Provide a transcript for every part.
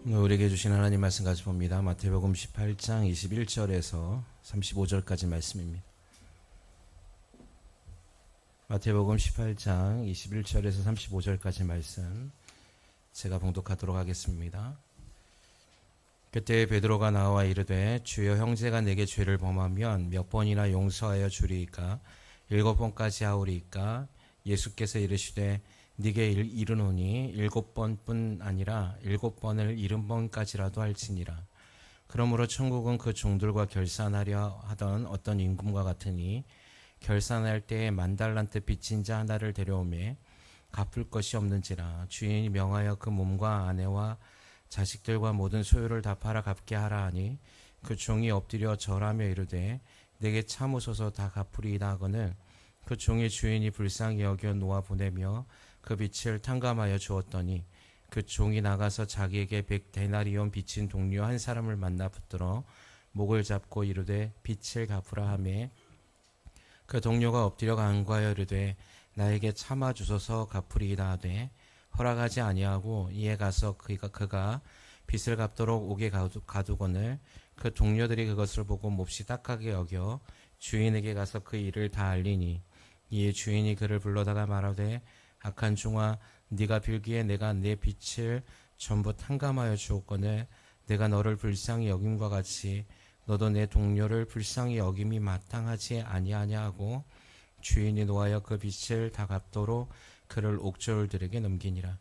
오늘 우리에게 주신 하나님 말씀 같이 봅니다. 마태복음 18장 21절에서 35절까지 말씀입니다. 마태복음 18장 21절에서 35절까지 말씀 제가 봉독하도록 하겠습니다. 그때 베드로가 나와 이르되 주여 형제가 내게 죄를 범하면 몇 번이나 용서하여 주리이까 7번까지 하오리이까 예수께서 이르시되 네게 이르노니 7번뿐 아니라 7번을 70번까지라도 할지니라. 그러므로 천국은 그 종들과 결산하려 하던 어떤 임금과 같으니 결산할 때에 10,000달란트 빚진 자 하나를 데려오매 갚을 것이 없는지라. 주인이 명하여 그 몸과 아내와 자식들과 모든 소유를 다 팔아 갚게 하라 하니 그 종이 엎드려 절하며 이르되 내게 참으소서 다 갚으리이다 하거늘 그 종의 주인이 불쌍히 여겨 놓아 보내며 그 빚을 탕감하여 주었더니 그 종이 나가서 자기에게 100데나리온 빚진 동료 한 사람을 만나 붙들어 목을 잡고 이르되 빚을 갚으라 하매 그 동료가 엎드려 간구하여 이르되 나에게 참아 주소서 갚으리이다 하되 허락하지 아니하고 이에 가서 그가 빚을 갚도록 옥에 가두거늘 그 동료들이 그것을 보고 몹시 딱하게 여겨 주인에게 가서 그 일을 다 알리니 이에 주인이 그를 불러다가 말하되 악한 종아 네가 빌기에 내가 내 빚을 전부 탕감하여 주었거늘 내가 너를 불쌍히 여김과 같이 너도 내 동료를 불쌍히 여김이 마땅하지 아니하냐 하고 주인이 노하여 그 빚을 다 갚도록 그를 옥졸들에게 넘기니라.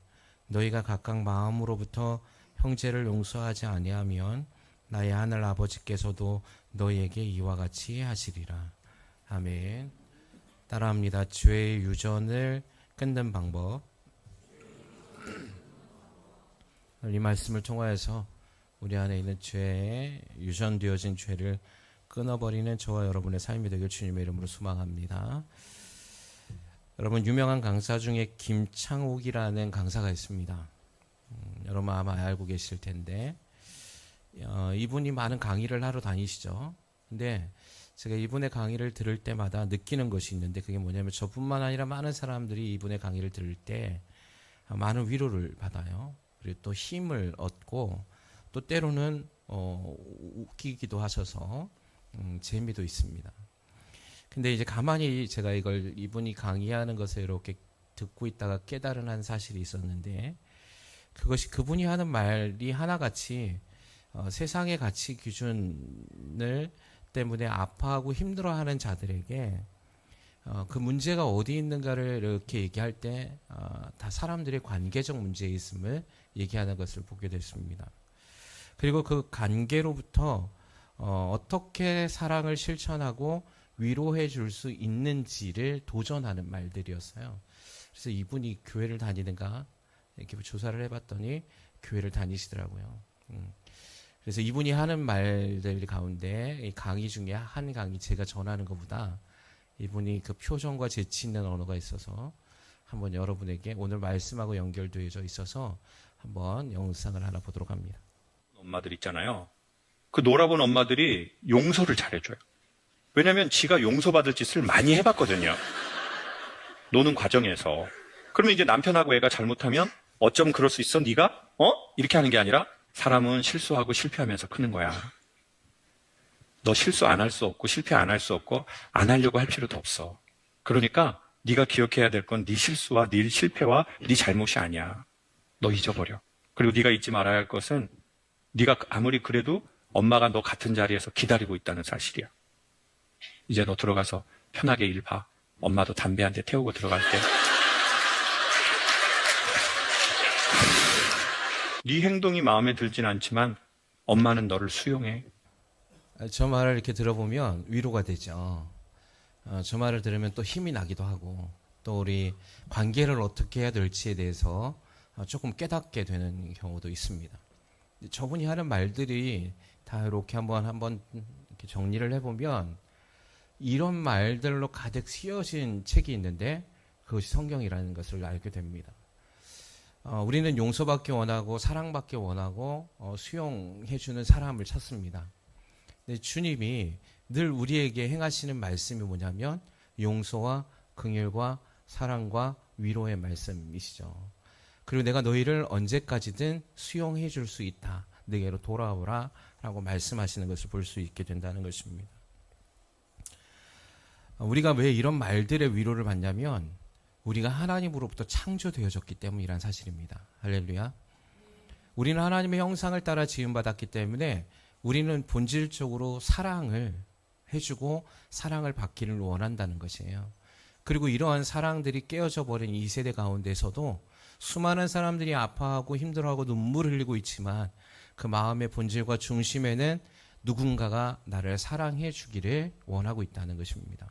너희가 각각 마음으로부터 형제를 용서하지 아니하면 나의 하늘 아버지께서도 너희에게 이와 같이 하시리라. 아멘. 따라합니다. 죄의 유전을 끊는 방법. 이 말씀을 통하여서 우리 안에 있는 죄에 유전되어진 죄를 끊어버리는 저와 여러분의 삶이 되길 주님의 이름으로 소망합니다. 여러분, 유명한 강사 중에 김창옥이라는 강사가 있습니다. 여러분 아마 알고 계실 텐데 이분이 많은 강의를 하러 다니시죠. 근데 제가 이분의 강의를 들을 때마다 느끼는 것이 있는데 그게 뭐냐면 저뿐만 아니라 많은 사람들이 이분의 강의를 들을 때 많은 위로를 받아요. 그리고 또 힘을 얻고 또 때로는 웃기기도 하셔서 재미도 있습니다. 근데 이제 가만히 제가 이분이 강의하는 것을 이렇게 듣고 있다가 깨달은 한 사실이 있었는데 그것이 그분이 하는 말이 하나같이 세상의 가치 기준을 때문에 아파하고 힘들어하는 자들에게 그 문제가 어디 있는가를 이렇게 얘기할 때 다 사람들의 관계적 문제에 있음을 얘기하는 것을 보게 됐습니다. 그리고 그 관계로부터 어떻게 사랑을 실천하고 위로해 줄 수 있는지를 도전하는 말들이었어요. 그래서 이분이 교회를 다니는가 이렇게 조사를 해봤더니 교회를 다니시더라고요. 그래서 이분이 하는 말들 가운데 이 강의 중에 한 강의 제가 전하는 것보다 이분이 그 표정과 재치 있는 언어가 있어서 한번 여러분에게 오늘 말씀하고 연결되어져 있어서 한번 영상을 하나 보도록 합니다. 엄마들 있잖아요. 그 놀아본 엄마들이 용서를 잘해줘요. 왜냐하면 지가 용서받을 짓을 많이 해봤거든요. 노는 과정에서. 그러면 이제 남편하고 애가 잘못하면 어쩜 그럴 수 있어 네가? 이렇게 하는 게 아니라 사람은 실수하고 실패하면서 크는 거야. 너 실수 안 할 수 없고 실패 안 할 수 없고 안 하려고 할 필요도 없어. 그러니까 네가 기억해야 될 건 네 실수와 네 실패와 네 잘못이 아니야. 너 잊어버려. 그리고 네가 잊지 말아야 할 것은 네가 아무리 그래도 엄마가 너 같은 자리에서 기다리고 있다는 사실이야. 이제 너 들어가서 편하게 일 봐. 엄마도 담배 한 대 태우고 들어갈게. 네 행동이 마음에 들진 않지만 엄마는 너를 수용해. 저 말을 이렇게 들어보면 위로가 되죠. 저 말을 들으면 또 힘이 나기도 하고 또 우리 관계를 어떻게 해야 될지에 대해서 조금 깨닫게 되는 경우도 있습니다. 저분이 하는 말들이 다 이렇게 한번 이렇게 정리를 해보면 이런 말들로 가득 씌어진 책이 있는데 그것이 성경이라는 것을 알게 됩니다. 우리는 용서받기 원하고 사랑받기 원하고 수용해주는 사람을 찾습니다. 근데 주님이 늘 우리에게 행하시는 말씀이 뭐냐면 용서와 긍휼과 사랑과 위로의 말씀이시죠. 그리고 내가 너희를 언제까지든 수용해 줄 수 있다. 내게로 돌아오라 라고 말씀하시는 것을 볼 수 있게 된다는 것입니다. 우리가 왜 이런 말들의 위로를 받냐면 우리가 하나님으로부터 창조되어졌기 때문이란 사실입니다. 할렐루야. 우리는 하나님의 형상을 따라 지음받았기 때문에 우리는 본질적으로 사랑을 해주고 사랑을 받기를 원한다는 것이에요. 그리고 이러한 사랑들이 깨어져 버린 이 세대 가운데서도 수많은 사람들이 아파하고 힘들어하고 눈물을 흘리고 있지만 그 마음의 본질과 중심에는 누군가가 나를 사랑해 주기를 원하고 있다는 것입니다.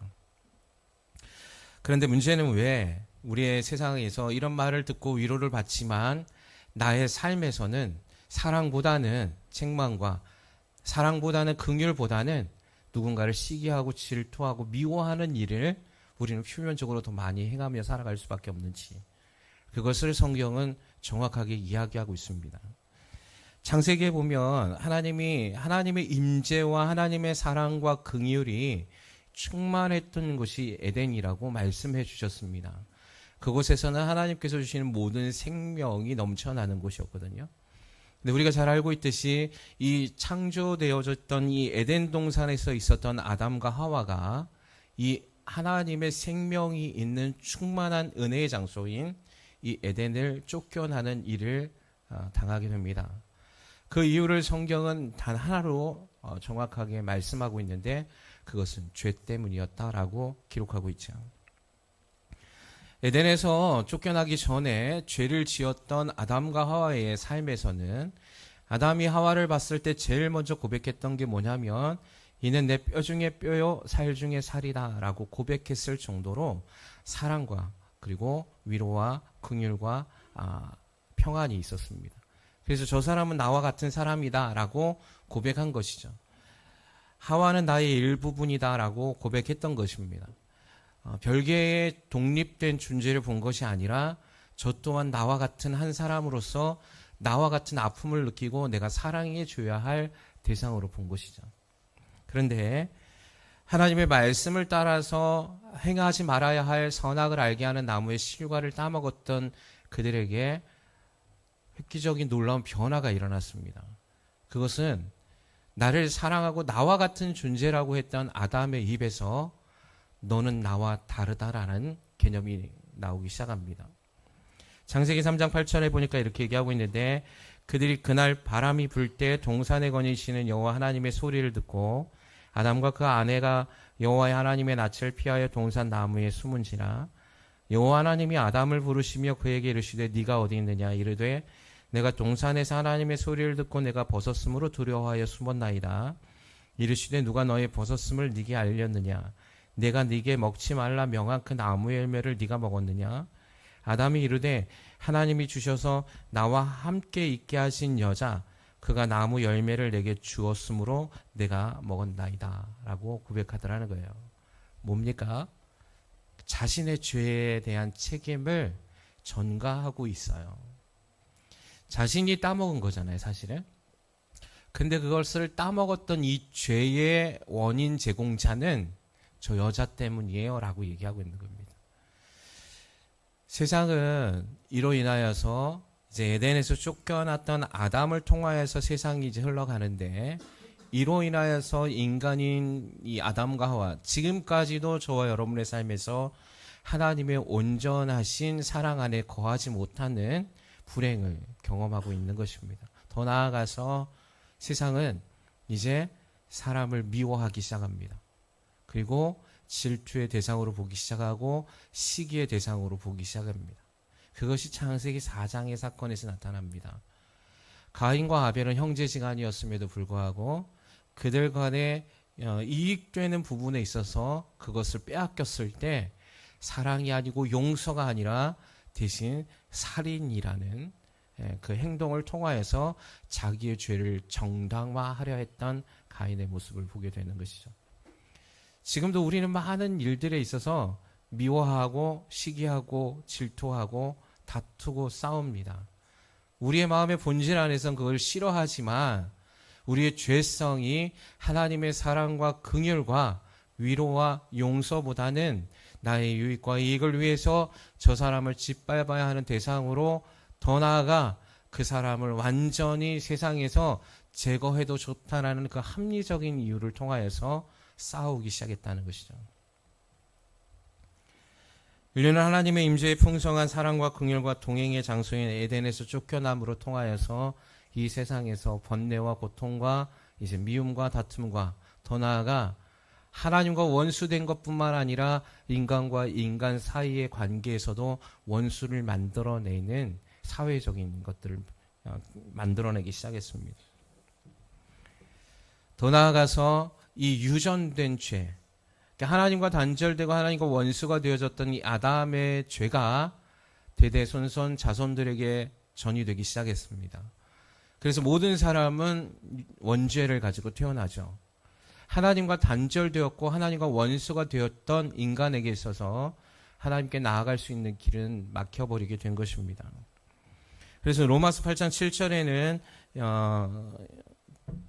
그런데 문제는 왜 우리의 세상에서 이런 말을 듣고 위로를 받지만 나의 삶에서는 사랑보다는 책망과 사랑보다는 긍휼보다는 누군가를 시기하고 질투하고 미워하는 일을 우리는 표면적으로 더 많이 행하며 살아갈 수밖에 없는지, 그것을 성경은 정확하게 이야기하고 있습니다. 창세기에 보면 하나님의 임재와 하나님의 사랑과 긍휼이 충만했던 곳이 에덴이라고 말씀해 주셨습니다. 그곳에서는 하나님께서 주시는 모든 생명이 넘쳐나는 곳이었거든요. 근데 우리가 잘 알고 있듯이 이 창조되어졌던 이 에덴 동산에서 있었던 아담과 하와가 이 하나님의 생명이 있는 충만한 은혜의 장소인 이 에덴을 쫓겨나는 일을 당하게 됩니다. 그 이유를 성경은 단 하나로 정확하게 말씀하고 있는데 그것은 죄 때문이었다라고 기록하고 있죠. 에덴에서 쫓겨나기 전에 죄를 지었던 아담과 하와의 삶에서는 아담이 하와를 봤을 때 제일 먼저 고백했던 게 뭐냐면 이는 내 뼈 중에 뼈요 살 중에 살이다 라고 고백했을 정도로 사랑과 그리고 위로와 긍휼과 평안이 있었습니다. 그래서 저 사람은 나와 같은 사람이다 라고 고백한 것이죠. 하와는 나의 일부분이다 라고 고백했던 것입니다. 별개의 독립된 존재를 본 것이 아니라 저 또한 나와 같은 한 사람으로서 나와 같은 아픔을 느끼고 내가 사랑해 줘야 할 대상으로 본 것이죠. 그런데 하나님의 말씀을 따라서 행하지 말아야 할 선악을 알게 하는 나무의 실과를 따먹었던 그들에게 획기적인 놀라운 변화가 일어났습니다. 그것은 나를 사랑하고 나와 같은 존재라고 했던 아담의 입에서 너는 나와 다르다라는 개념이 나오기 시작합니다. 창세기 3장 8절에 보니까 이렇게 얘기하고 있는데 그들이 그날 바람이 불 때 동산에 거니시는 여호와 하나님의 소리를 듣고 아담과 그 아내가 여호와의 하나님의 낯을 피하여 동산 나무에 숨은지라. 여호와 하나님이 아담을 부르시며 그에게 이르시되 네가 어디 있느냐. 이르되 내가 동산에서 하나님의 소리를 듣고 내가 벗었으므로 두려워하여 숨었나이다. 이르시되 누가 너의 벗었음을 네게 알렸느냐. 내가 네게 먹지 말라 명한 그 나무의 열매를 네가 먹었느냐. 아담이 이르되 하나님이 주셔서 나와 함께 있게 하신 여자 그가 나무 열매를 내게 주었으므로 내가 먹었나이다 라고 고백하더라는 거예요. 뭡니까? 자신의 죄에 대한 책임을 전가하고 있어요. 자신이 따먹은 거잖아요, 사실은. 근데 그것을 따먹었던 이 죄의 원인 제공자는 저 여자 때문이에요 라고 얘기하고 있는 겁니다. 세상은 이로 인하여서 이제 에덴에서 쫓겨났던 아담을 통하여서 세상이 이제 흘러가는데 이로 인하여서 인간인 이 아담과 하와 지금까지도 저와 여러분의 삶에서 하나님의 온전하신 사랑 안에 거하지 못하는 불행을 경험하고 있는 것입니다. 더 나아가서 세상은 이제 사람을 미워하기 시작합니다. 그리고 질투의 대상으로 보기 시작하고 시기의 대상으로 보기 시작합니다. 그것이 창세기 4장의 사건에서 나타납니다. 가인과 아벨은 형제지간이었음에도 불구하고 그들 간에 이익되는 부분에 있어서 그것을 빼앗겼을 때 사랑이 아니고 용서가 아니라 대신 살인이라는 그 행동을 통하여서 자기의 죄를 정당화하려 했던 가인의 모습을 보게 되는 것이죠. 지금도 우리는 많은 일들에 있어서 미워하고 시기하고 질투하고 다투고 싸웁니다. 우리의 마음의 본질 안에서는 그걸 싫어하지만 우리의 죄성이 하나님의 사랑과 긍휼과 위로와 용서보다는 나의 유익과 이익을 위해서 저 사람을 짓밟아야 하는 대상으로 더 나아가 그 사람을 완전히 세상에서 제거해도 좋다라는 그 합리적인 이유를 통하여서 싸우기 시작했다는 것이죠. 인류는 하나님의 임재의 풍성한 사랑과 긍휼과 동행의 장소인 에덴에서 쫓겨남으로 통하여서 이 세상에서 번뇌와 고통과 이제 미움과 다툼과 더 나아가 하나님과 원수된 것뿐만 아니라 인간과 인간 사이의 관계에서도 원수를 만들어내는 사회적인 것들을 만들어내기 시작했습니다. 더 나아가서 이 유전된 죄, 하나님과 단절되고 하나님과 원수가 되어졌던 이 아담의 죄가 대대손손 자손들에게 전이되기 시작했습니다. 그래서 모든 사람은 원죄를 가지고 태어나죠. 하나님과 단절되었고 하나님과 원수가 되었던 인간에게 있어서 하나님께 나아갈 수 있는 길은 막혀버리게 된 것입니다. 그래서 로마서 8장 7절에는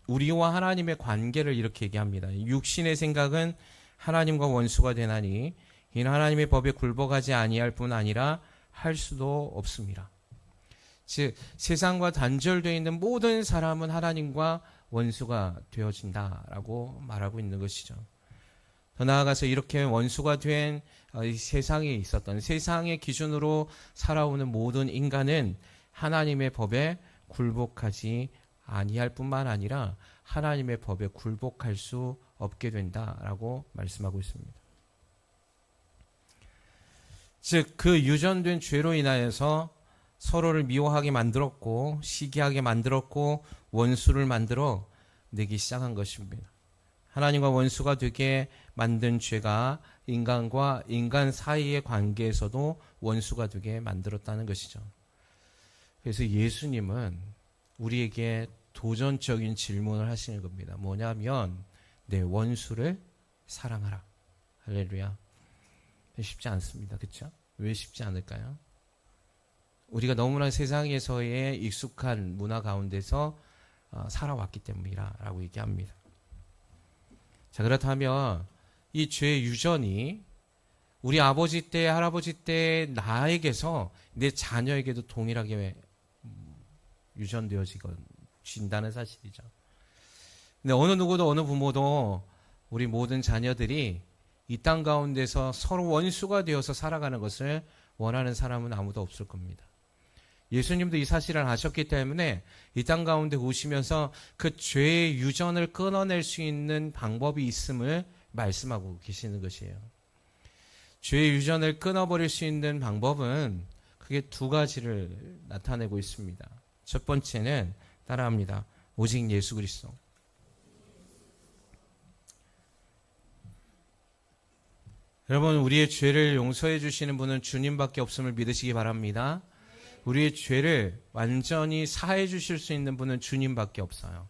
우리와 하나님의 관계를 이렇게 얘기합니다. 육신의 생각은 하나님과 원수가 되나니 이는 하나님의 법에 굴복하지 아니할 뿐 아니라 할 수도 없습니다. 즉 세상과 단절되어 있는 모든 사람은 하나님과 원수가 되어진다라고 말하고 있는 것이죠. 더 나아가서 이렇게 원수가 된 세상에 있었던 세상의 기준으로 살아오는 모든 인간은 하나님의 법에 굴복하지 아니할 뿐만 아니라 하나님의 법에 굴복할 수 없게 된다라고 말씀하고 있습니다. 즉 그 유전된 죄로 인하여서 서로를 미워하게 만들었고 시기하게 만들었고 원수를 만들어 내기 시작한 것입니다. 하나님과 원수가 되게 만든 죄가 인간과 인간 사이의 관계에서도 원수가 되게 만들었다는 것이죠. 그래서 예수님은 우리에게 도전적인 질문을 하시는 겁니다. 뭐냐면 내 원수를 사랑하라. 할렐루야. 쉽지 않습니다. 그렇죠? 왜 쉽지 않을까요? 우리가 너무나 세상에서의 익숙한 문화 가운데서 살아왔기 때문이라고 얘기합니다. 자, 그렇다면 이 죄의 유전이 우리 아버지 때, 할아버지 때 나에게서 내 자녀에게도 동일하게 유전되어진다는 사실이죠. 근데 어느 누구도 어느 부모도 우리 모든 자녀들이 이 땅 가운데서 서로 원수가 되어서 살아가는 것을 원하는 사람은 아무도 없을 겁니다. 예수님도 이 사실을 아셨기 때문에 이 땅 가운데 오시면서 그 죄의 유전을 끊어낼 수 있는 방법이 있음을 말씀하고 계시는 것이에요. 죄의 유전을 끊어버릴 수 있는 방법은 크게 두 가지를 나타내고 있습니다. 첫 번째는 따라합니다. 오직 예수 그리스도. 여러분, 우리의 죄를 용서해 주시는 분은 주님밖에 없음을 믿으시기 바랍니다. 우리의 죄를 완전히 사해 주실 수 있는 분은 주님밖에 없어요.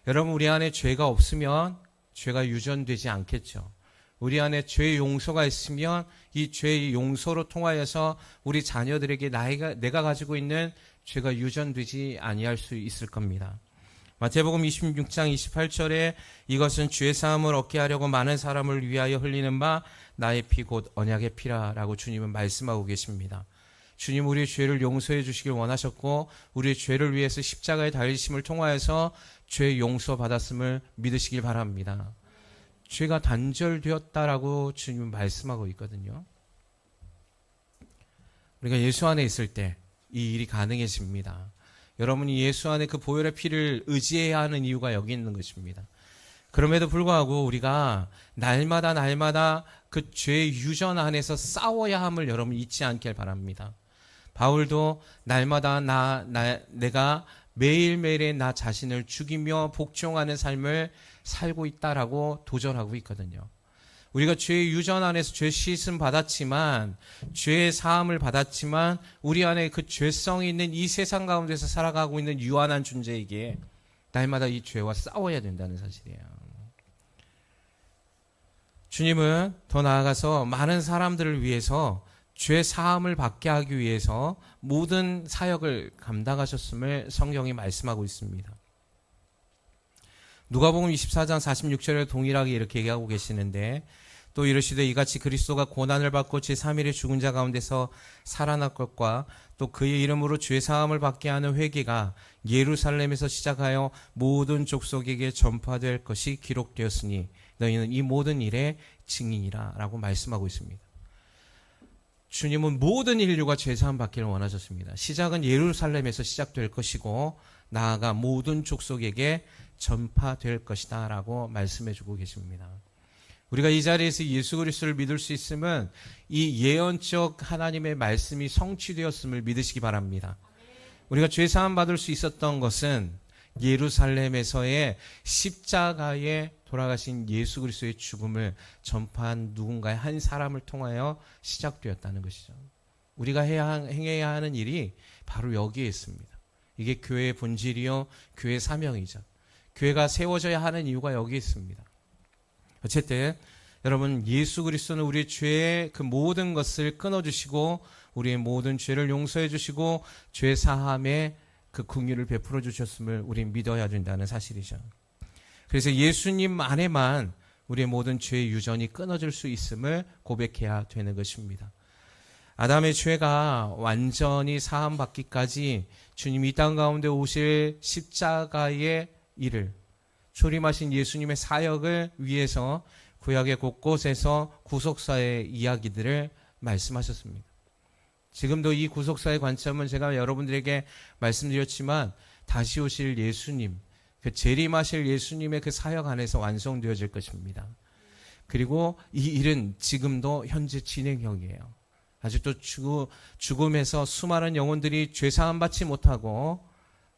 여러분, 우리 안에 죄가 없으면 죄가 유전되지 않겠죠. 우리 안에 죄의 용서가 있으면 이 죄의 용서로 통하여서 우리 자녀들에게 내가 가지고 있는 죄가 유전되지 아니할 수 있을 겁니다. 마태복음 26장 28절에 이것은 죄 사함을 얻게 하려고 많은 사람을 위하여 흘리는 바 나의 피 곧 언약의 피라라고 주님은 말씀하고 계십니다. 주님 우리의 죄를 용서해 주시길 원하셨고 우리의 죄를 위해서 십자가의 달리심을 통하여서 죄 용서 받았음을 믿으시길 바랍니다. 죄가 단절되었다라고 주님은 말씀하고 있거든요. 우리가 예수 안에 있을 때 이 일이 가능해집니다. 여러분이 예수 안에 그 보혈의 피를 의지해야 하는 이유가 여기 있는 것입니다. 그럼에도 불구하고 우리가 날마다 그 죄의 유전 안에서 싸워야 함을 여러분 잊지 않길 바랍니다. 바울도 날마다 내가 매일매일의 나 자신을 죽이며 복종하는 삶을 살고 있다라고 도전하고 있거든요. 우리가 죄의 유전 안에서 죄 씻음 받았지만 죄의 사함을 받았지만 우리 안에 그 죄성이 있는 이 세상 가운데서 살아가고 있는 유한한 존재에게 날마다 이 죄와 싸워야 된다는 사실이에요. 주님은 더 나아가서 많은 사람들을 위해서 죄 사함을 받게 하기 위해서 모든 사역을 감당하셨음을 성경이 말씀하고 있습니다. 누가복음 24장 46절에 동일하게 이렇게 얘기하고 계시는데 또 이르시되 이같이 그리스도가 고난을 받고 제3일에 죽은 자 가운데서 살아날 것과 또 그의 이름으로 죄 사함을 받게 하는 회개가 예루살렘에서 시작하여 모든 족속에게 전파될 것이 기록되었으니 너희는 이 모든 일의 증인이라 라고 말씀하고 있습니다. 주님은 모든 인류가 죄 사함 받기를 원하셨습니다. 시작은 예루살렘에서 시작될 것이고 나아가 모든 족속에게 전파될 것이다 라고 말씀해 주고 계십니다. 우리가 이 자리에서 예수 그리스도를 믿을 수 있으면 이 예언적 하나님의 말씀이 성취되었음을 믿으시기 바랍니다. 우리가 죄 사함 받을 수 있었던 것은 예루살렘에서의 십자가에 돌아가신 예수 그리스도의 죽음을 전파한 누군가의 한 사람을 통하여 시작되었다는 것이죠. 우리가 행해야 하는 일이 바로 여기에 있습니다. 이게 교회의 본질이요 교회의 사명이죠. 교회가 세워져야 하는 이유가 여기에 있습니다. 어쨌든 여러분, 예수 그리스도는 우리의 죄의 그 모든 것을 끊어주시고 우리의 모든 죄를 용서해 주시고 죄 사함의 그 긍휼을 베풀어 주셨음을 우리는 믿어야 된다는 사실이죠. 그래서 예수님 안에만 우리의 모든 죄의 유전이 끊어질 수 있음을 고백해야 되는 것입니다. 아담의 죄가 완전히 사함받기까지 주님이 이 땅 가운데 오실 십자가의 일을, 초림하신 예수님의 사역을 위해서 구약의 곳곳에서 구속사의 이야기들을 말씀하셨습니다. 지금도 이 구속사의 관점은 제가 여러분들에게 말씀드렸지만 다시 오실 예수님, 그 재림하실 예수님의 그 사역 안에서 완성되어질 것입니다. 그리고 이 일은 지금도 현재 진행형이에요. 아직도 죽음에서 수많은 영혼들이 죄사함 받지 못하고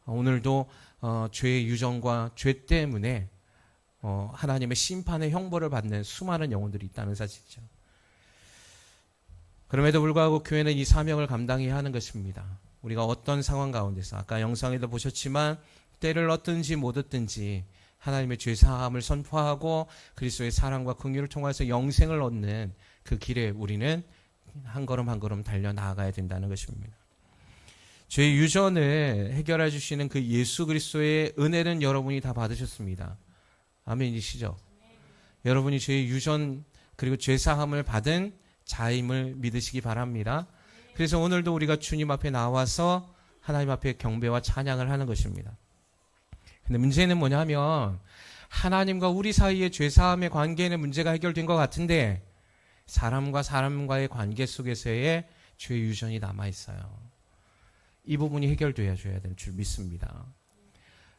오늘도 죄의 유전과 죄 때문에 하나님의 심판의 형벌을 받는 수많은 영혼들이 있다는 사실이죠. 그럼에도 불구하고 교회는 이 사명을 감당해야 하는 것입니다. 우리가 어떤 상황 가운데서 아까 영상에도 보셨지만 때를 얻든지 못 얻든지 하나님의 죄 사함을 선포하고 그리스도의 사랑과 긍휼을 통해서 영생을 얻는 그 길에 우리는 한 걸음 한 걸음 달려 나아가야 된다는 것입니다. 죄의 유전을 해결해 주시는 그 예수 그리스도의 은혜는 여러분이 다 받으셨습니다. 아멘이시죠? 여러분이 죄의 유전 그리고 죄 사함을 받은 자임을 믿으시기 바랍니다. 그래서 오늘도 우리가 주님 앞에 나와서 하나님 앞에 경배와 찬양을 하는 것입니다. 근데 문제는 뭐냐면 하나님과 우리 사이의 죄 사함의 관계에는 문제가 해결된 것 같은데 사람과 사람과의 관계 속에서의 죄 유전이 남아 있어요. 이 부분이 해결돼야 될 줄 믿습니다.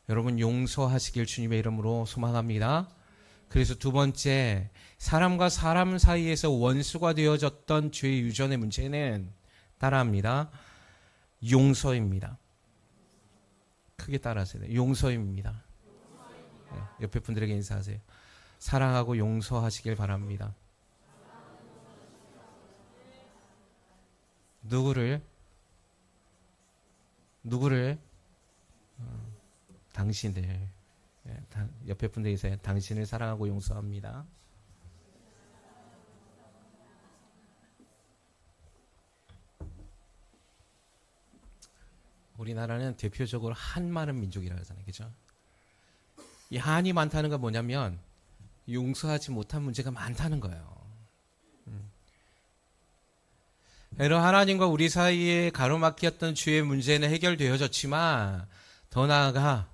여러분 용서하시길 주님의 이름으로 소망합니다. 그래서 두 번째, 사람과 사람 사이에서 원수가 되어졌던 죄의 유전의 문제는 따라합니다. 용서입니다. 크게 따라하세요. 용서입니다. 네, 옆에 분들에게 인사하세요. 사랑하고 용서하시길 바랍니다. 누구를? 당신을. 옆에 분들에게 인사해요. 당신을 사랑하고 용서합니다. 우리나라는 대표적으로 한 많은 민족이라고 하잖아요. 그죠? 이 한이 많다는 건 뭐냐면 용서하지 못한 문제가 많다는 거예요. 여러분, 하나님과 우리 사이에 가로막혔던 죄의 문제는 해결되어졌지만 더 나아가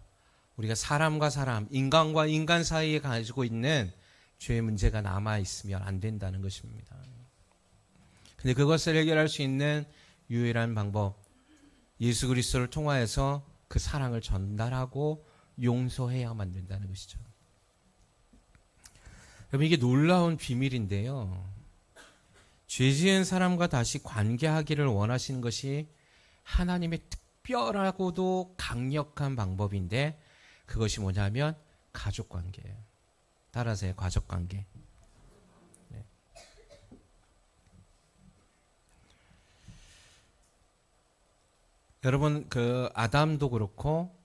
우리가 사람과 사람, 인간과 인간 사이에 가지고 있는 죄의 문제가 남아있으면 안 된다는 것입니다. 근데 그것을 해결할 수 있는 유일한 방법, 예수 그리스도를 통하여서 그 사랑을 전달하고 용서해야만 된다는 것이죠. 여러분, 이게 놀라운 비밀인데요. 죄 지은 사람과 다시 관계하기를 원하시는 것이 하나님의 특별하고도 강력한 방법인데 그것이 뭐냐면 가족관계예요. 따라하세요. 가족관계. 네. 여러분, 그 아담도 그렇고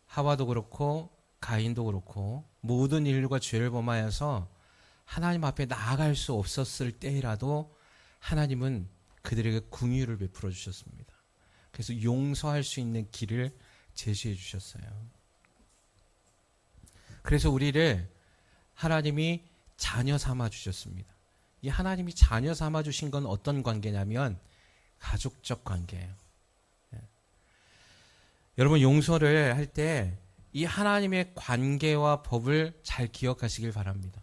하와도 그렇고 가인도 그렇고 모든 인류가 죄를 범하여서 하나님 앞에 나아갈 수 없었을 때라도 하나님은 그들에게 긍휼을 베풀어 주셨습니다. 그래서 용서할 수 있는 길을 제시해 주셨어요. 그래서 우리를 하나님이 자녀 삼아 주셨습니다. 이 하나님이 자녀 삼아 주신 건 어떤 관계냐면 가족적 관계예요. 예. 여러분 용서를 할 때 이 하나님의 관계와 법을 잘 기억하시길 바랍니다.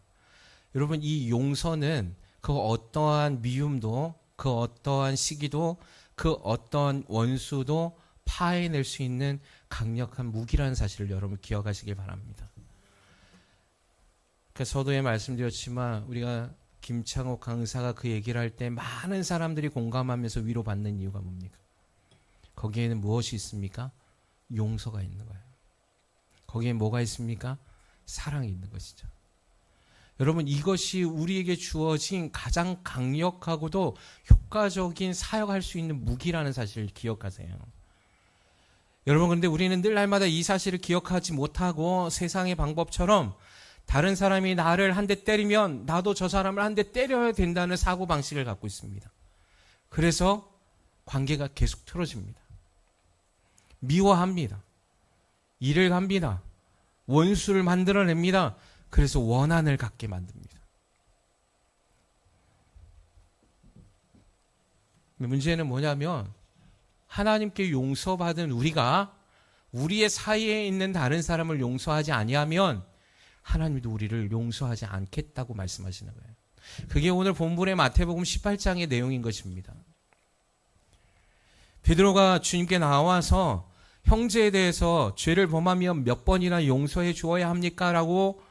여러분 이 용서는 그 어떠한 미움도 그 어떠한 시기도 그 어떠한 원수도 파해낼 수 있는 강력한 무기라는 사실을 여러분 기억하시길 바랍니다. 서두에 말씀드렸지만 우리가 김창옥 강사가 그 얘기를 할 때 많은 사람들이 공감하면서 위로받는 이유가 뭡니까? 거기에는 무엇이 있습니까? 용서가 있는 거예요. 거기에 뭐가 있습니까? 사랑이 있는 것이죠. 여러분 이것이 우리에게 주어진 가장 강력하고도 효과적인 사역할 수 있는 무기라는 사실을 기억하세요. 여러분 그런데 우리는 늘 날마다 이 사실을 기억하지 못하고 세상의 방법처럼 다른 사람이 나를 한 대 때리면 나도 저 사람을 한 대 때려야 된다는 사고방식을 갖고 있습니다. 그래서 관계가 계속 틀어집니다. 미워합니다. 일을 합니다. 원수를 만들어냅니다. 그래서 원한을 갖게 만듭니다. 문제는 뭐냐면 하나님께 용서받은 우리가 우리의 사이에 있는 다른 사람을 용서하지 아니하면 하나님도 우리를 용서하지 않겠다고 말씀하시는 거예요. 그게 오늘 본문의 마태복음 18장의 내용인 것입니다. 베드로가 주님께 나와서 형제에 대해서 죄를 범하면 몇 번이나 용서해 주어야 합니까? 라고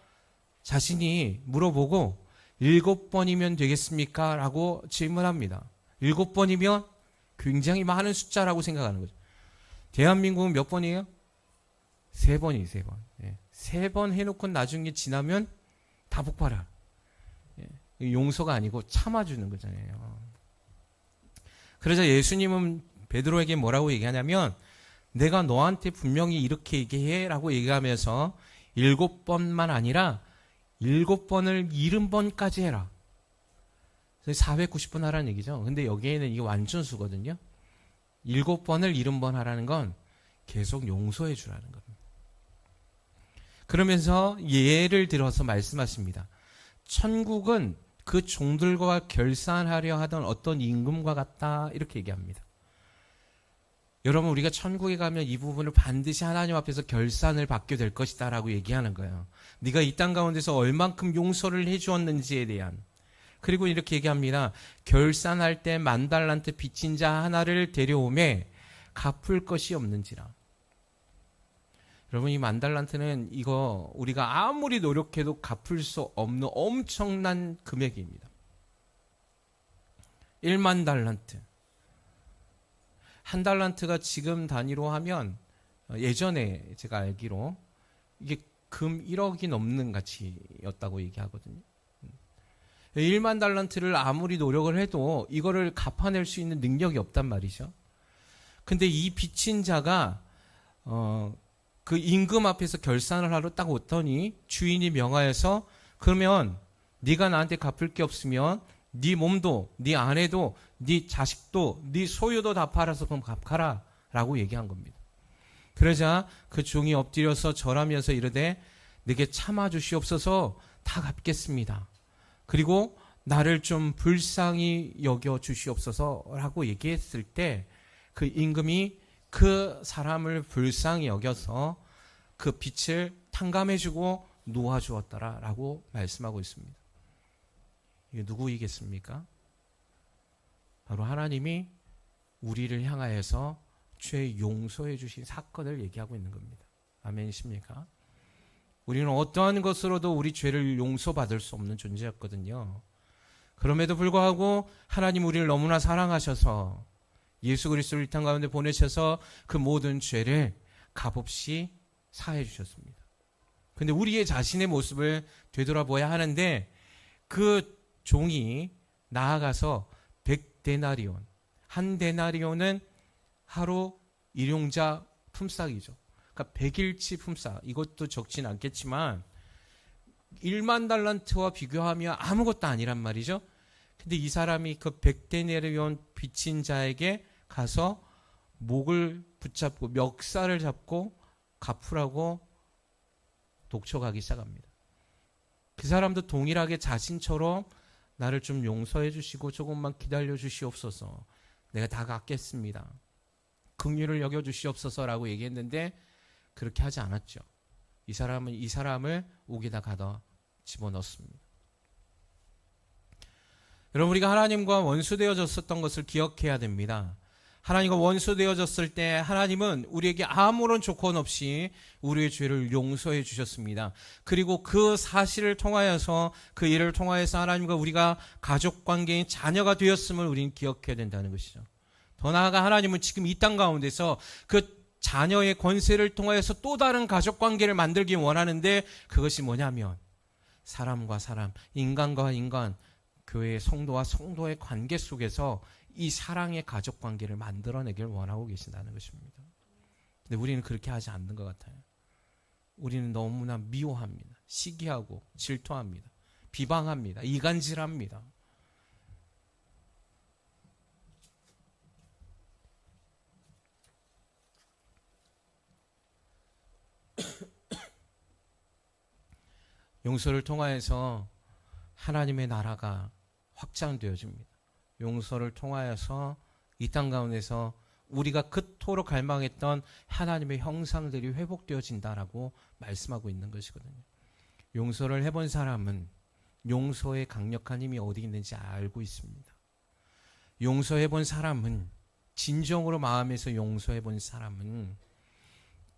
자신이 물어보고 7번이면 되겠습니까? 라고 질문합니다. 7번이면 굉장히 많은 숫자라고 생각하는 거죠. 대한민국은 몇 번이에요? 3번이에요. 3번. 예. 3번 해놓고 나중에 지나면 다 폭발하. 예. 용서가 아니고 참아주는 거잖아요. 그러자 예수님은 베드로에게 뭐라고 얘기하냐면 내가 너한테 분명히 이렇게 얘기해 라고 얘기하면서 7번만 아니라 7번을 70번까지 해라. 490번 하라는 얘기죠. 근데 여기에는 이게 완전수거든요. 7번을 70번 하라는 건 계속 용서해 주라는 겁니다. 그러면서 예를 들어서 말씀하십니다. 천국은 그 종들과 결산하려 하던 어떤 임금과 같다 이렇게 얘기합니다. 여러분 우리가 천국에 가면 이 부분을 반드시 하나님 앞에서 결산을 받게 될 것이다 라고 얘기하는 거예요. 네가 이 땅 가운데서 얼만큼 용서를 해주었는지에 대한. 그리고 이렇게 얘기합니다. 결산할 때 10,000달란트 빚진 자 하나를 데려오매 갚을 것이 없는지라. 여러분 이 10,000달란트는 이거 우리가 아무리 노력해도 갚을 수 없는 엄청난 금액입니다. 10,000달란트. 1달란트가 지금 단위로 하면 예전에 제가 알기로 이게 금 1억이 넘는 가치였다고 얘기하거든요. 10,000달란트를 아무리 노력을 해도 이거를 갚아낼 수 있는 능력이 없단 말이죠. 근데 이 빚진 자가 그 임금 앞에서 결산을 하러 딱 왔더니 주인이 명하여서 그러면 네가 나한테 갚을 게 없으면 네 몸도 네 아내도 네 자식도 네 소유도 다 팔아서 그럼 갚아라 라고 얘기한 겁니다. 그러자 그 종이 엎드려서 절하면서 이르되 내게 참아 주시옵소서 다 갚겠습니다. 그리고 나를 좀 불쌍히 여겨 주시옵소서 라고 얘기했을 때 그 임금이 그 사람을 불쌍히 여겨서 그 빚을 탕감해주고 놓아주었더라 라고 말씀하고 있습니다. 이게 누구이겠습니까? 바로 하나님이 우리를 향하여서 죄 용서해 주신 사건을 얘기하고 있는 겁니다. 아멘이십니까? 우리는 어떠한 것으로도 우리 죄를 용서받을 수 없는 존재였거든요. 그럼에도 불구하고 하나님 우리를 너무나 사랑하셔서 예수 그리스도를 이 땅 가운데 보내셔서 그 모든 죄를 값없이 사해 주셨습니다. 그런데 우리의 자신의 모습을 되돌아보아야 하는데 그 종이 나아가서 100데나리온, 한 데나리온은 하루 일용자 품삯이죠. 그러니까 100일치 품삯, 이것도 적진 않겠지만 10,000달란트와 비교하면 아무것도 아니란 말이죠. 근데 이 사람이 그 100데나리온 빚진 자에게 가서 목을 붙잡고 멱살을 잡고 갚으라고 독촉하기 시작합니다. 그 사람도 동일하게 자신처럼 나를 좀 용서해 주시고 조금만 기다려 주시옵소서. 내가 다 갚겠습니다. 긍휼을 여겨 주시옵소서라고 얘기했는데 그렇게 하지 않았죠. 이 사람을 옥에다 가둬 집어넣습니다. 여러분, 우리가 하나님과 원수되어졌었던 것을 기억해야 됩니다. 하나님과 원수되어졌을 때 하나님은 우리에게 아무런 조건 없이 우리의 죄를 용서해 주셨습니다. 그리고 그 사실을 통하여서, 그 일을 통하여서 하나님과 우리가 가족관계인 자녀가 되었음을 우리는 기억해야 된다는 것이죠. 더 나아가 하나님은 지금 이 땅 가운데서 그 자녀의 권세를 통하여서 또 다른 가족관계를 만들기 원하는데, 그것이 뭐냐면 사람과 사람, 인간과 인간, 교회의 성도와 성도의 관계 속에서 이 사랑의 가족관계를 만들어내길 원하고 계신다는 것입니다. 근데 우리는 그렇게 하지 않는 것 같아요. 우리는 너무나 미워합니다. 시기하고 질투합니다. 비방합니다. 이간질합니다. 용서를 통하여서 하나님의 나라가 확장되어집니다. 용서를 통하여서 이 땅 가운데서 우리가 그토록 갈망했던 하나님의 형상들이 회복되어진다라고 말씀하고 있는 것이거든요. 용서를 해본 사람은 용서의 강력한 힘이 어디 있는지 알고 있습니다. 용서해본 사람은, 진정으로 마음에서 용서해본 사람은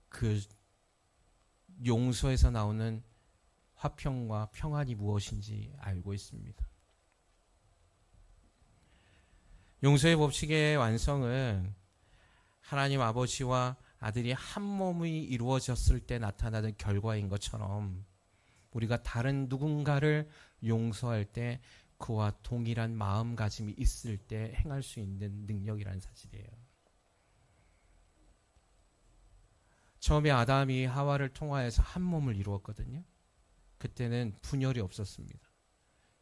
그 용서에서 나오는 화평과 평안이 무엇인지 알고 있습니다. 용서의 법칙의 완성은 하나님 아버지와 아들이 한 몸이 이루어졌을 때 나타나는 결과인 것처럼, 우리가 다른 누군가를 용서할 때 그와 동일한 마음가짐이 있을 때 행할 수 있는 능력이라는 사실이에요. 처음에 아담이 하와를 통하여서 한 몸을 이루었거든요. 그때는 분열이 없었습니다.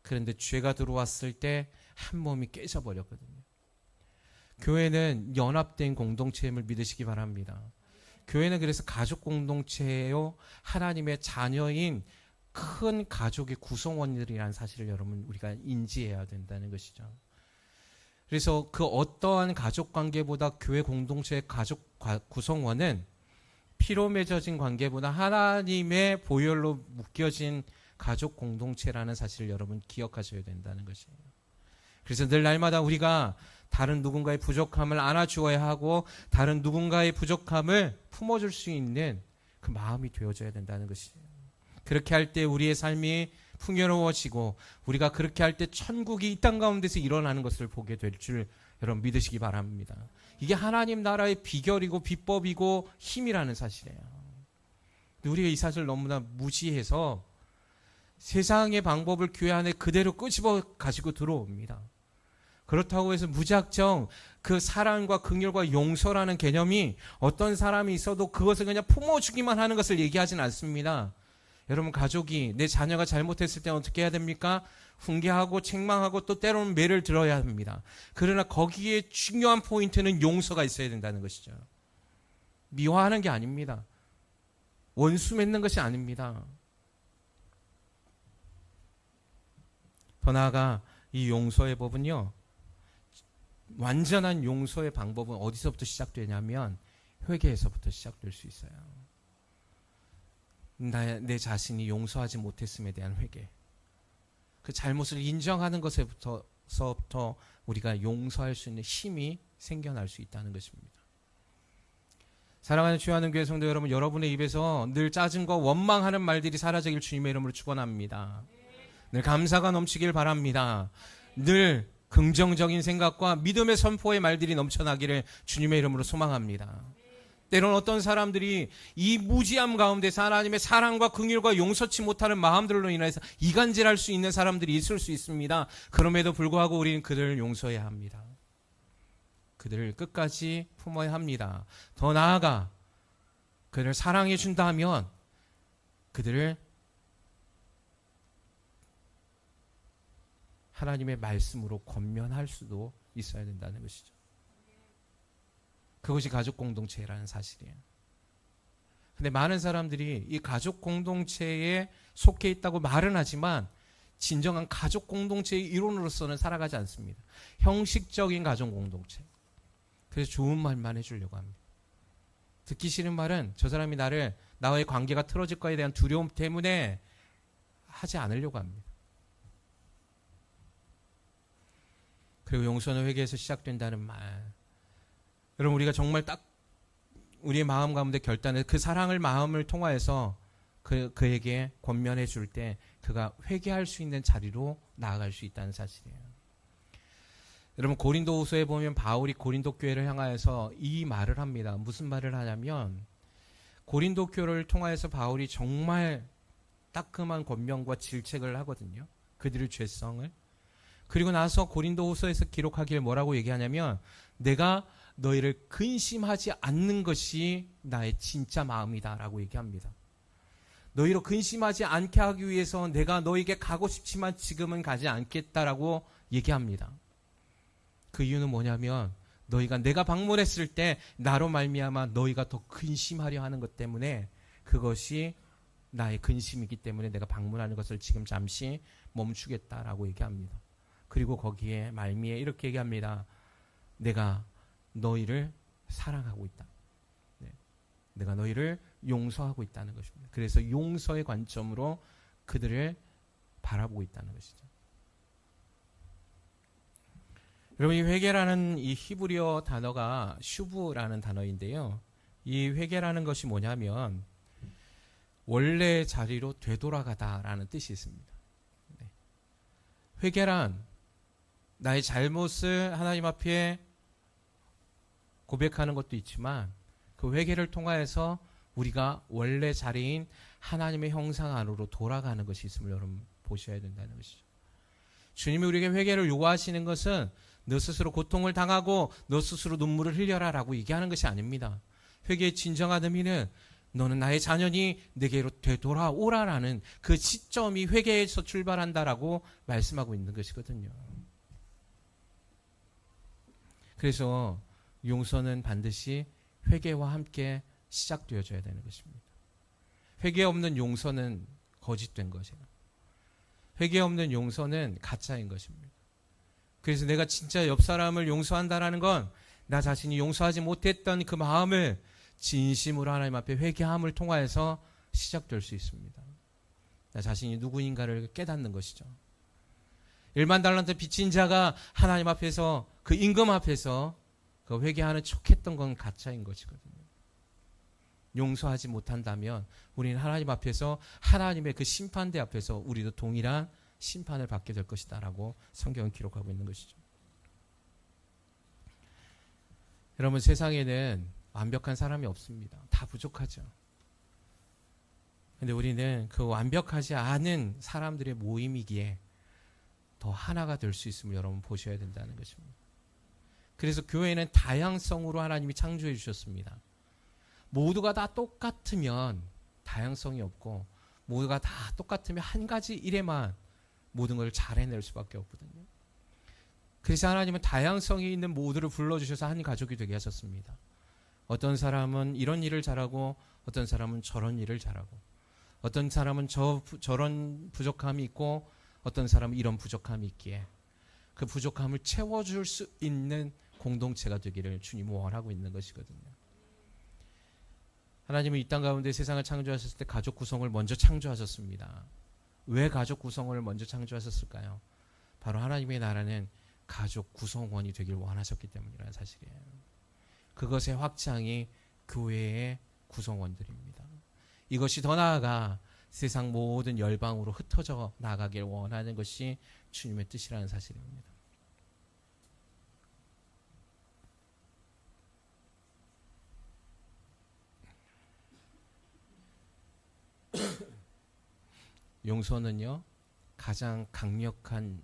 그런데 죄가 들어왔을 때 한 몸이 깨져버렸거든요. 교회는 연합된 공동체임을 믿으시기 바랍니다. 교회는 그래서 가족 공동체예요. 하나님의 자녀인 큰 가족의 구성원들이라는 사실을 여러분 우리가 인지해야 된다는 것이죠. 그래서 그 어떠한 가족 관계보다 교회 공동체의 가족 구성원은 피로 맺어진 관계보다 하나님의 보혈로 묶여진 가족 공동체라는 사실을 여러분 기억하셔야 된다는 것이에요. 그래서 늘 날마다 우리가 다른 누군가의 부족함을 안아주어야 하고, 다른 누군가의 부족함을 품어줄 수 있는 그 마음이 되어줘야 된다는 것이에요. 그렇게 할 때 우리의 삶이 풍요로워지고, 우리가 그렇게 할 때 천국이 이 땅 가운데서 일어나는 것을 보게 될 줄 여러분 믿으시기 바랍니다. 이게 하나님 나라의 비결이고 비법이고 힘이라는 사실이에요. 우리가 이 사실을 너무나 무시해서 세상의 방법을 교회 안에 그대로 끄집어 가지고 들어옵니다. 그렇다고 해서 무작정 그 사랑과 긍휼과 용서라는 개념이 어떤 사람이 있어도 그것을 그냥 품어주기만 하는 것을 얘기하진 않습니다. 여러분, 가족이, 내 자녀가 잘못했을 때 어떻게 해야 됩니까? 훈계하고 책망하고 또 때로는 매를 들어야 합니다. 그러나 거기에 중요한 포인트는 용서가 있어야 된다는 것이죠. 미워하는 게 아닙니다. 원수 맺는 것이 아닙니다. 더 나아가 이 용서의 법은요, 완전한 용서의 방법은 어디서부터 시작되냐면 회개에서부터 시작될 수 있어요. 내 자신이 용서하지 못했음에 대한 회개, 그 잘못을 인정하는 것에서부터 우리가 용서할 수 있는 힘이 생겨날 수 있다는 것입니다. 사랑하는 주하는 교회 성도 여러분, 여러분의 입에서 늘 짜증과 원망하는 말들이 사라지길 주님의 이름으로 축원합니다. 늘 감사가 넘치길 바랍니다. 늘 긍정적인 생각과 믿음의 선포의 말들이 넘쳐나기를 주님의 이름으로 소망합니다. 때로는 어떤 사람들이 이 무지함 가운데서 하나님의 사랑과 긍휼과 용서치 못하는 마음들로 인해서 이간질할 수 있는 사람들이 있을 수 있습니다. 그럼에도 불구하고 우리는 그들을 용서해야 합니다. 그들을 끝까지 품어야 합니다. 더 나아가 그들을 사랑해 준다면 그들을 하나님의 말씀으로 권면할 수도 있어야 된다는 것이죠. 그것이 가족 공동체라는 사실이에요. 근데 많은 사람들이 이 가족 공동체에 속해 있다고 말은 하지만 진정한 가족 공동체의 일원으로서는 살아가지 않습니다. 형식적인 가족 공동체. 그래서 좋은 말만 해주려고 합니다. 듣기 싫은 말은 저 사람이 나와의 관계가 틀어질 거에 대한 두려움 때문에 하지 않으려고 합니다. 그리고 용서는 회개에서 시작된다는 말. 여러분, 우리가 정말 딱 우리의 마음 가운데 결단해 그 사랑을 마음을 통하여서 그에게 권면해 줄 때 그가 회개할 수 있는 자리로 나아갈 수 있다는 사실이에요. 여러분, 고린도후서에 보면 바울이 고린도 교회를 향하여서 이 말을 합니다. 무슨 말을 하냐면 고린도 교회를 통하여서 바울이 정말 따끔한 권면과 질책을 하거든요. 그들의 죄성을. 그리고 나서 고린도후서에서 기록하길 뭐라고 얘기하냐면 내가 너희를 근심하지 않는 것이 나의 진짜 마음이다라고 얘기합니다. 너희로 근심하지 않게 하기 위해서 내가 너에게 가고 싶지만 지금은 가지 않겠다라고 얘기합니다. 그 이유는 뭐냐면 너희가 내가 방문했을 때 나로 말미암아 너희가 더 근심하려 하는 것 때문에 그것이 나의 근심이기 때문에 내가 방문하는 것을 지금 잠시 멈추겠다라고 얘기합니다. 그리고 거기에 말미에 이렇게 얘기합니다. 내가 너희를 사랑하고 있다. 네. 내가 너희를 용서하고 있다는 것입니다. 그래서 용서의 관점으로 그들을 바라보고 있다는 것이죠. 여러분, 이 회개라는 이 히브리어 단어가 슈브라는 단어인데요. 이 회개라는 것이 뭐냐면 원래 자리로 되돌아가다라는 뜻이 있습니다. 네. 회개란 나의 잘못을 하나님 앞에 고백하는 것도 있지만 그 회개를 통하여서 우리가 원래 자리인 하나님의 형상 안으로 돌아가는 것이 있음을 여러분 보셔야 된다는 것이죠. 주님이 우리에게 회개를 요구하시는 것은 너 스스로 고통을 당하고 너 스스로 눈물을 흘려라 라고 얘기하는 것이 아닙니다. 회개의 진정한 의미는 너는 나의 자녀니 내게로 되돌아오라라는 그 시점이 회개에서 출발한다라고 말씀하고 있는 것이거든요. 그래서 용서는 반드시 회개와 함께 시작되어져야 되는 것입니다. 회개 없는 용서는 거짓된 것이에요. 회개 없는 용서는 가짜인 것입니다. 그래서 내가 진짜 옆 사람을 용서한다라는 건 나 자신이 용서하지 못했던 그 마음을 진심으로 하나님 앞에 회개함을 통하여서 시작될 수 있습니다. 나 자신이 누구인가를 깨닫는 것이죠. 1만 달란트 빚진 자가 하나님 앞에서 그 임금 앞에서 그 회개하는 척했던 건 가짜인 것이거든요. 용서하지 못한다면 우리는 하나님 앞에서 하나님의 그 심판대 앞에서 우리도 동일한 심판을 받게 될 것이다라고 성경은 기록하고 있는 것이죠. 여러분, 세상에는 완벽한 사람이 없습니다. 다 부족하죠. 근데 우리는 그 완벽하지 않은 사람들의 모임이기에 더 하나가 될 수 있음을 여러분 보셔야 된다는 것입니다. 그래서 교회는 다양성으로 하나님이 창조해 주셨습니다. 모두가 다 똑같으면 다양성이 없고 모두가 다 똑같으면 한 가지 일에만 모든 걸 잘 해낼 수밖에 없거든요. 그래서 하나님은 다양성이 있는 모두를 불러주셔서 한 가족이 되게 하셨습니다. 어떤 사람은 이런 일을 잘하고 어떤 사람은 저런 일을 잘하고 어떤 사람은 저런 부족함이 있고 어떤 사람은 이런 부족함이 있기에 그 부족함을 채워줄 수 있는 공동체가 되기를 주님은 원하고 있는 것이거든요. 하나님은 이 땅 가운데 세상을 창조하셨을 때 가족 구성을 먼저 창조하셨습니다. 왜 가족 구성을 먼저 창조하셨을까요? 바로 하나님의 나라는 가족 구성원이 되길 원하셨기 때문이라는 사실이에요. 그것의 확장이 교회의 구성원들입니다. 이것이 더 나아가 세상 모든 열방으로 흩어져 나가길 원하는 것이 주님의 뜻이라는 사실입니다. 용서는요, 가장 강력한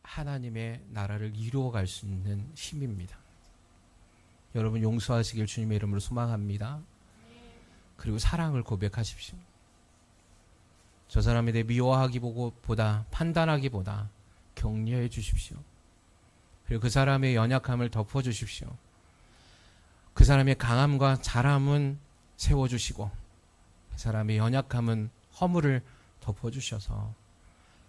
하나님의 나라를 이루어갈 수 있는 힘입니다. 여러분, 용서하시길 주님의 이름으로 소망합니다. 그리고 사랑을 고백하십시오. 저 사람에 대해 미워하기보다 판단하기보다 격려해 주십시오. 그리고 그 사람의 연약함을 덮어주십시오. 그 사람의 강함과 잘함은 세워주시고 그 사람의 연약함은 허물을 덮어주셔서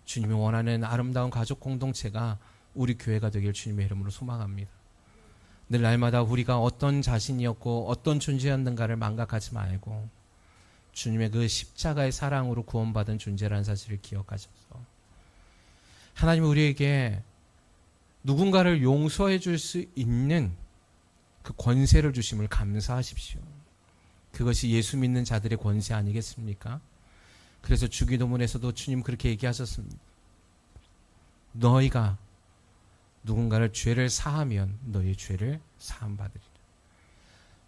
주님이 원하는 아름다운 가족 공동체가 우리 교회가 되길 주님의 이름으로 소망합니다. 늘 날마다 우리가 어떤 자신이었고 어떤 존재였는가를 망각하지 말고 주님의 그 십자가의 사랑으로 구원받은 존재라는 사실을 기억하셔서 하나님은 우리에게 누군가를 용서해 줄 수 있는 그 권세를 주심을 감사하십시오. 그것이 예수 믿는 자들의 권세 아니겠습니까? 그래서 주기도문에서도 주님 그렇게 얘기하셨습니다. 너희가 누군가를 죄를 사하면 너희 죄를 사함받으리라.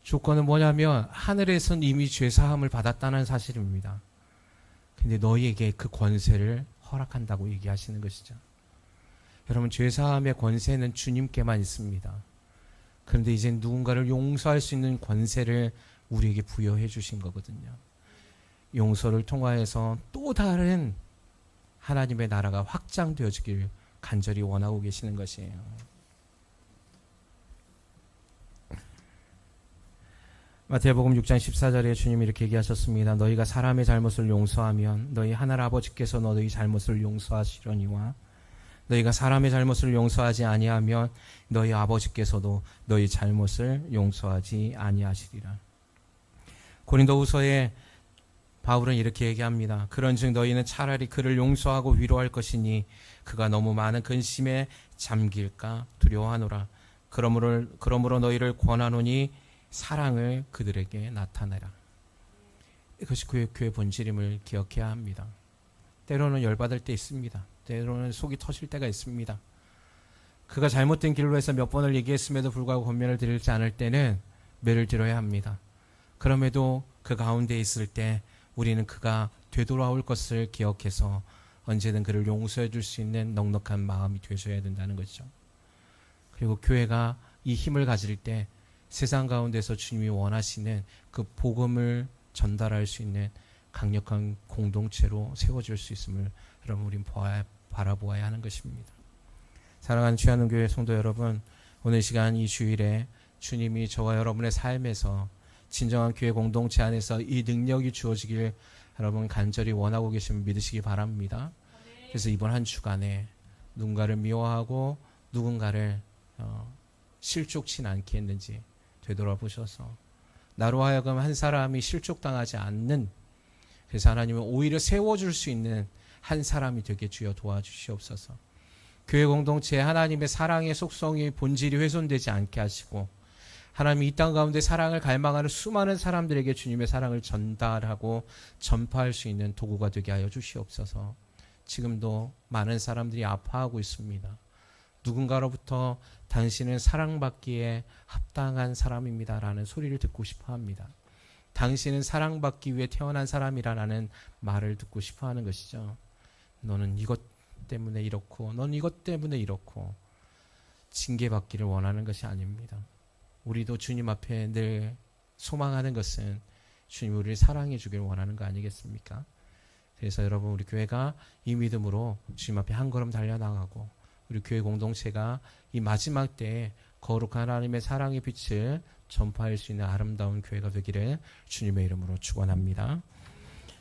조건은 뭐냐면 하늘에선 이미 죄 사함을 받았다는 사실입니다. 근데 너희에게 그 권세를 허락한다고 얘기하시는 것이죠. 여러분, 죄 사함의 권세는 주님께만 있습니다. 그런데 이제 누군가를 용서할 수 있는 권세를 우리에게 부여해 주신 거거든요. 용서를 통하여서 또 다른 하나님의 나라가 확장되어지길 간절히 원하고 계시는 것이에요. 마태복음 6장 14절에 주님이 이렇게 얘기하셨습니다. 너희가 사람의 잘못을 용서하면 너희 하늘 아버지께서 너희 잘못을 용서하시려니와 너희가 사람의 잘못을 용서하지 아니하면 너희 아버지께서도 너희 잘못을 용서하지 아니하시리라. 고린도후서에 바울은 이렇게 얘기합니다. 그런즉 너희는 차라리 그를 용서하고 위로할 것이니 그가 너무 많은 근심에 잠길까 두려워하노라. 그러므로 너희를 권하노니 사랑을 그들에게 나타내라. 이것이 교회 본질임을 기억해야 합니다. 때로는 열받을 때 있습니다. 때로는 속이 터질 때가 있습니다. 그가 잘못된 길로 해서 몇 번을 얘기했음에도 불구하고 권면을 드리지 않을 때는 매를 들어야 합니다. 그럼에도 그 가운데 있을 때 우리는 그가 되돌아올 것을 기억해서 언제든 그를 용서해 줄 수 있는 넉넉한 마음이 되셔야 된다는 것이죠. 그리고 교회가 이 힘을 가질 때 세상 가운데서 주님이 원하시는 그 복음을 전달할 수 있는 강력한 공동체로 세워질 수 있음을 여러분 우린 바라보아야 하는 것입니다. 사랑하는 주하는 교회 성도 여러분, 오늘 시간 이 주일에 주님이 저와 여러분의 삶에서 진정한 교회 공동체 안에서 이 능력이 주어지길 여러분 간절히 원하고 계시면 믿으시기 바랍니다. 그래서 이번 한 주간에 누군가를 미워하고 누군가를 실족치 않게 했는지 되돌아보셔서 나로 하여금 한 사람이 실족당하지 않는, 그래서 하나님은 오히려 세워줄 수 있는 한 사람이 되게 주여 도와주시옵소서. 교회 공동체에 하나님의 사랑의 속성이 본질이 훼손되지 않게 하시고 하나님이 이 땅 가운데 사랑을 갈망하는 수많은 사람들에게 주님의 사랑을 전달하고 전파할 수 있는 도구가 되게 하여 주시옵소서. 지금도 많은 사람들이 아파하고 있습니다. 누군가로부터 당신은 사랑받기에 합당한 사람입니다라는 소리를 듣고 싶어 합니다. 당신은 사랑받기 위해 태어난 사람이라는 말을 듣고 싶어 하는 것이죠. 너는 이것 때문에 이렇고 넌 이것 때문에 이렇고 징계받기를 원하는 것이 아닙니다. 우리도 주님 앞에 늘 소망하는 것은 주님 우리를 사랑해 주길 원하는 거 아니겠습니까? 그래서 여러분 우리 교회가 이 믿음으로 주님 앞에 한 걸음 달려나가고 우리 교회 공동체가 이 마지막 때에 거룩한 하나님의 사랑의 빛을 전파할 수 있는 아름다운 교회가 되기를 주님의 이름으로 축원합니다.